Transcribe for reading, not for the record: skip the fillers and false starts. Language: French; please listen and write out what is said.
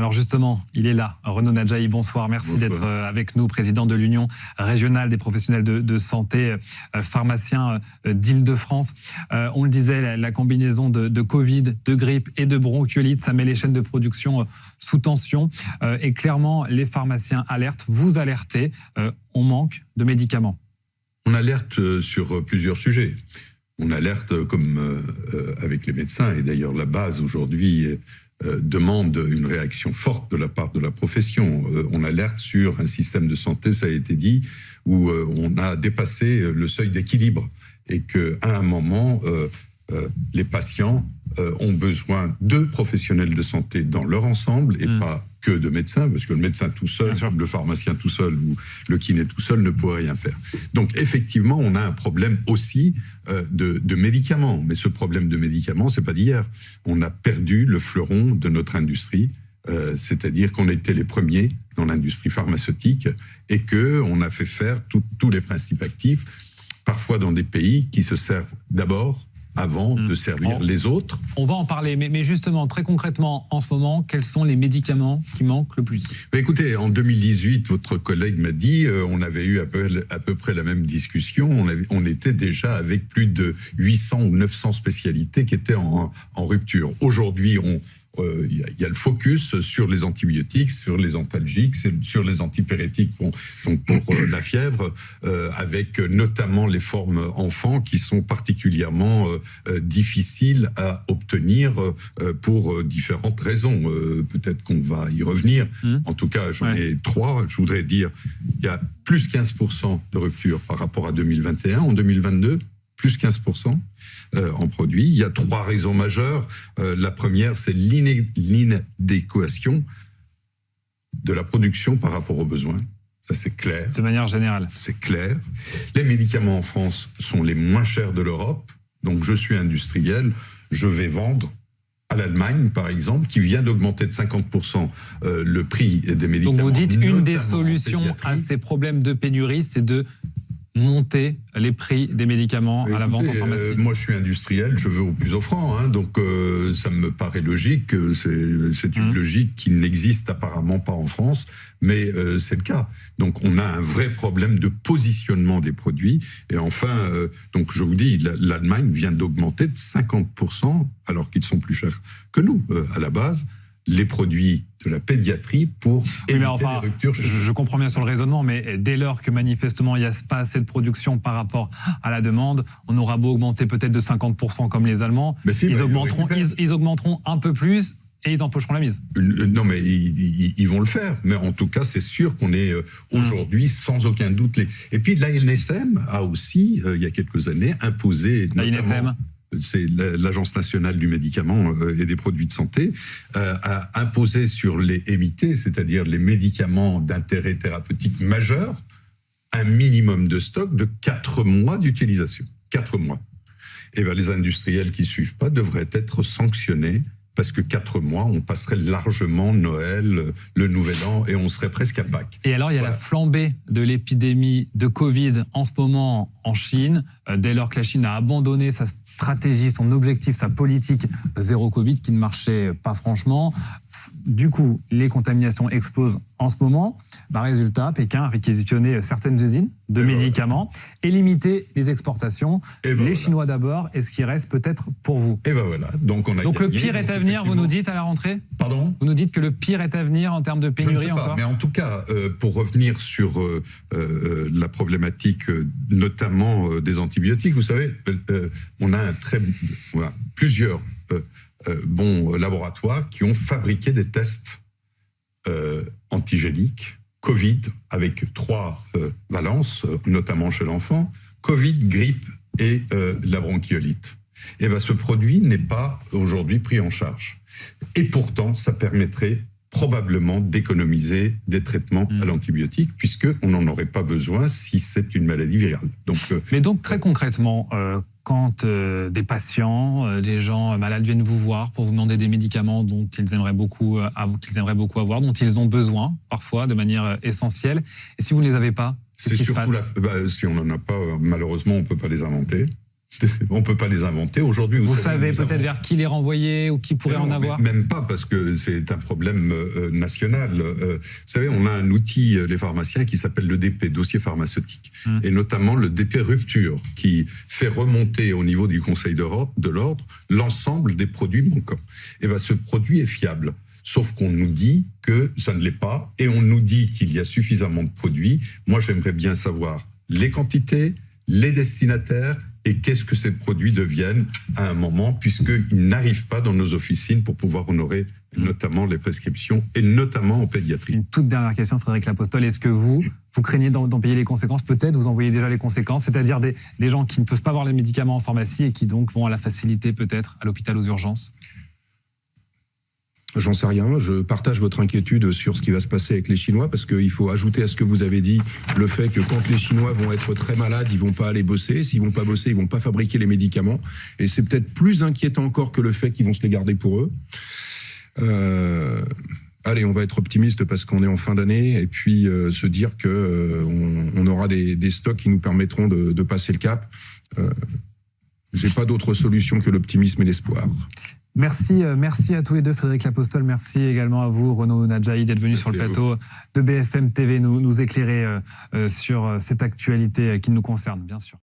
Alors justement, il est là. Renaud Nadjaï, bonsoir. Merci d'être avec nous, président de l'Union régionale des professionnels de santé, pharmacien d'Île-de-France. On le disait, la combinaison de Covid, de grippe et de bronchiolite, ça met les chaînes de production sous tension. Et clairement, les pharmaciens alertent, vous alertez, on manque de médicaments. On alerte sur plusieurs sujets. On alerte comme avec les médecins, et d'ailleurs la base aujourd'hui demande une réaction forte de la part de la profession. On alerte sur un système de santé, ça a été dit, où on a dépassé le seuil d'équilibre et qu'à un moment, les patients ont besoin de professionnels de santé dans leur ensemble et pas que de médecins, parce que le médecin tout seul, le pharmacien tout seul ou le kiné tout seul ne pourrait rien faire. Donc effectivement, on a un problème aussi de médicaments. Mais ce problème de médicaments, c'est pas d'hier. On a perdu le fleuron de notre industrie, c'est-à-dire qu'on était les premiers dans l'industrie pharmaceutique et qu'on a fait faire tous les principes actifs, parfois dans des pays qui se servent d'abord avant de servir les autres. On va en parler, mais justement, très concrètement, en ce moment, quels sont les médicaments qui manquent le plus ? Écoutez, en 2018, votre collègue m'a dit, on avait eu à peu près la même discussion, on était déjà avec plus de 800 ou 900 spécialités qui étaient en rupture. Aujourd'hui, il y a le focus sur les antibiotiques, sur les antalgiques, sur les antipyrétiques pour la fièvre, avec notamment les formes enfants qui sont particulièrement difficiles à obtenir pour différentes raisons. Peut-être qu'on va y revenir. En tout cas, j'en ai 3. Je voudrais dire, il y a plus 15% de rupture par rapport à 2021. En 2022, plus 15% en produits. Il y a 3 raisons majeures. La première, c'est l'inadéquation de la production par rapport aux besoins. Ça, c'est clair. De manière générale. C'est clair. Les médicaments en France sont les moins chers de l'Europe. Donc, je suis industriel. Je vais vendre à l'Allemagne, par exemple, qui vient d'augmenter de 50% le prix des médicaments. Donc, vous dites une des solutions à ces problèmes de pénurie, c'est de monter les prix des médicaments à la vente en pharmacie. Moi, je suis industriel, je veux au plus offrant, donc ça me paraît logique. C'est une logique qui n'existe apparemment pas en France, mais c'est le cas. Donc, on a un vrai problème de positionnement des produits. Et enfin, donc je vous dis, l'Allemagne vient d'augmenter de 50%, alors qu'ils sont plus chers que nous à la base, les produits de la pédiatrie pour éviter les ruptures. Je comprends bien sur le raisonnement, mais dès lors que manifestement il n'y a pas assez de production par rapport à la demande, on aura beau augmenter peut-être de 50% comme les Allemands, ils augmenteront un peu plus et ils empocheront la mise. Non, mais ils vont le faire. Mais en tout cas, c'est sûr qu'on est aujourd'hui sans aucun doute. Et puis l'ANSM a aussi, il y a quelques années, imposé... L'ANSM, c'est l'Agence nationale du médicament et des produits de santé, a imposé sur les MIT, c'est-à-dire les médicaments d'intérêt thérapeutique majeur, un minimum de stock de 4 mois d'utilisation. 4 mois. Et bien, les industriels qui ne suivent pas devraient être sanctionnés parce que 4 mois, on passerait largement Noël, le Nouvel An, et on serait presque à Pâques. Et alors, il y a la flambée de l'épidémie de Covid en ce moment en Chine, dès lors que la Chine a abandonné sa stratégie, son objectif, sa politique zéro Covid qui ne marchait pas franchement. Du coup, les contaminations explosent en ce moment. Résultat, Pékin a réquisitionné certaines usines de médicaments et limité les exportations. Les Chinois d'abord, et ce qui reste peut-être pour vous. Et ben voilà. Donc le pire est à venir, vous nous dites à la rentrée ? Pardon ? Vous nous dites que le pire est à venir en termes de pénurie encore ? Je ne sais pas, mais en tout cas, pour revenir sur la problématique, notamment des antibiotiques, vous savez, on a plusieurs bons laboratoires qui ont fabriqué des tests antigéniques, Covid, avec 3 valences, notamment chez l'enfant, Covid, grippe et la bronchiolite. Et bien, ce produit n'est pas aujourd'hui pris en charge. Et pourtant, ça permettrait probablement d'économiser des traitements à l'antibiotique, puisqu'on n'en aurait pas besoin si c'est une maladie virale. Mais donc, très concrètement, quand des patients, des gens malades viennent vous voir pour vous demander des médicaments dont ils aimeraient beaucoup avoir, dont ils ont besoin, parfois, de manière essentielle, et si vous ne les avez pas, qu'est-ce qui se passe ? Si on n'en a pas, malheureusement, on ne peut pas les inventer. On ne peut pas les inventer. Aujourd'hui, vous savez peut-être vers qui les renvoyer ou qui pourrait en avoir? Même pas, parce que c'est un problème national. Vous savez, on a un outil, les pharmaciens, qui s'appelle le DP, dossier pharmaceutique, et notamment le DP rupture, qui fait remonter au niveau du Conseil de l'ordre l'ensemble des produits manquants. Et bien, ce produit est fiable. Sauf qu'on nous dit que ça ne l'est pas, et on nous dit qu'il y a suffisamment de produits. Moi, j'aimerais bien savoir les quantités, les destinataires, et qu'est-ce que ces produits deviennent à un moment, puisqu'ils n'arrivent pas dans nos officines pour pouvoir honorer notamment les prescriptions, et notamment en pédiatrie. Une toute dernière question, Frédéric Lapostole. Est-ce que vous craignez d'en payer les conséquences? Peut-être, vous en voyez déjà les conséquences, c'est-à-dire des gens qui ne peuvent pas avoir les médicaments en pharmacie et qui donc vont à la facilité peut-être à l'hôpital aux urgences? J'en sais rien, je partage votre inquiétude sur ce qui va se passer avec les Chinois, parce qu'il faut ajouter à ce que vous avez dit le fait que quand les Chinois vont être très malades, ils vont pas aller bosser. S'ils vont pas bosser, ils vont pas fabriquer les médicaments. Et c'est peut-être plus inquiétant encore que le fait qu'ils vont se les garder pour eux. Allez, on va être optimiste parce qu'on est en fin d'année, et puis se dire que on aura des stocks qui nous permettront de passer le cap. J'ai pas d'autre solution que l'optimisme et l'espoir. Merci à tous les deux, Frédéric Lapostole. Merci également à vous, Renaud Nadjaï, d'être venu sur le plateau de BFM TV nous éclairer sur cette actualité qui nous concerne, bien sûr.